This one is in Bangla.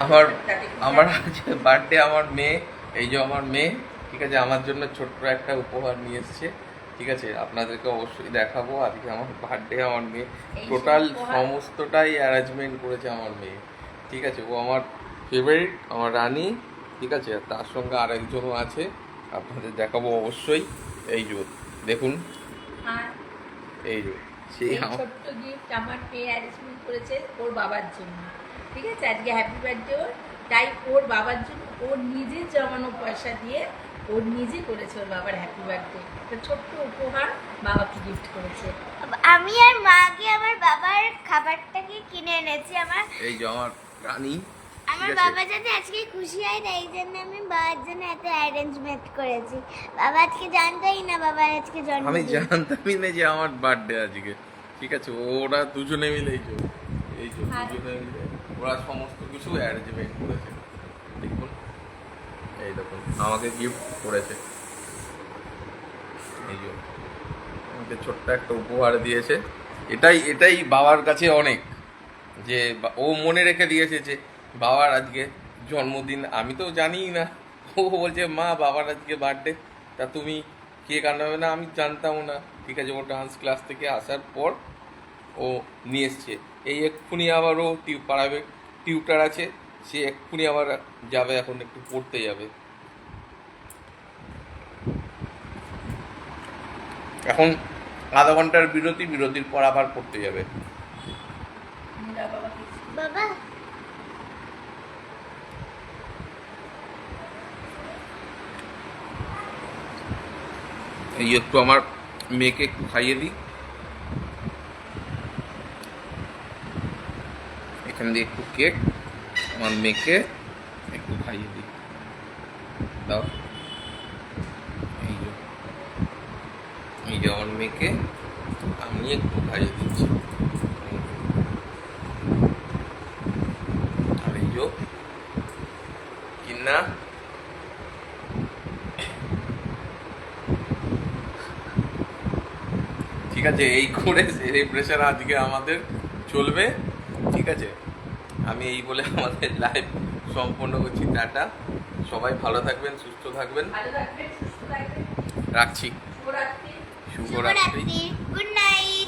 আমার আমার আজকে বার্থডে, আমার মেয়ে, এই যে আমার মেয়ে, ঠিক আছে, আমার জন্য ছোট্ট একটা উপহার নিয়ে এসেছে। ঠিক আছে, আপনাদেরকে অবশ্যই দেখাবো। আজকে আমার বার্থডে, আমার মেয়ে টোটাল সমস্তটাই অ্যারেঞ্জমেন্ট করেছে আমার মেয়ে। ঠিক আছে, ও আমার ফেভারিট, আমার রানী। ঠিক আছে, তার সঙ্গে আর একজনও আছে, আপনাদের দেখাবো অবশ্যই। এই যে দেখুন, এই যে সেই ছোট্ট গিফট আমার মেয়ে অ্যারেঞ্জমেন্ট করেছে ওর বাবার জন্য। ঠিক আছে, আজকে হ্যাপি বার্থডে ওর, তাই ওর বাবার জন্য ওর নিজের জমানো পয়সা দিয়ে ওর নিজে করেছে ওর বাবার হ্যাপি বার্থডে। একটা ছোট্ট উপহার বাবাকে গিফট করেছে। আমি আর মাকে আমার বাবার খাবারটাকে কিনে এনেছি। এই যে আমার রানী, আমার বাবা যাতে আজকে খুশি হয় তাই জন্য আমি বাবার জন্য এত অ্যারেঞ্জমেন্ট করেছি। বাবা আজকে জানতোই না বাবার আজকে জন্মদিন। আমি জানতামই না যে আমার বার্থডে আজকে। ঠিক আছে, ওরা দুজনে মিলে এই যে দুজনে মিলে ওরা সমস্ত কিছু অ্যারেঞ্জমেন্ট করেছে। দেখুন, এই দেখুন আমাকে গিফট করেছে, এই যে আমাকে ছোট্ট একটা উপহার দিয়েছে। এটাই বাবার কাছে অনেক, যে ও মনে রেখে দিয়েছে যে বাবার আজকে জন্মদিন। আমি তো জানিই না, ও বলছে মা বাবার আজকে বার্থডে, তা তুমি কেক আনাবে না? আমি জানতামও না। ঠিক আছে, ও ডান্স ক্লাস থেকে আসার পর ও নিয়ে এসছে। এই এক্ষুনি আবার ও পাড়াবে, টিউটার আছে, সে এক্ষুনি আবার যাবে, এখন একটু পড়তে যাবে। এখন আধা ঘন্টার বিরতির পর আবার পড়তে যাবে। বাবা এই একটু আমার মেয়েকে একটু খাইয়ে দিই, এখান দিয়ে একটু কেক আমার মেয়েকে একটু খাইয়ে দিই, দাও। এই যে আমার মেয়েকে আমি একটু খাইয়ে দিচ্ছি। আর এই যে কিনা, ঠিক আছে, এই করে সেলিব্রেশন আজকে আমাদের চলবে। ঠিক আছে, আমি এই বলে আমাদের লাইভ সম্পন্ন করছি। টাটা, সবাই ভালো থাকবেন, সুস্থ থাকবেন, সুস্থ থাকবেন। রাখছি। শুভরাত্রি। শুভরাত্রি। Good night.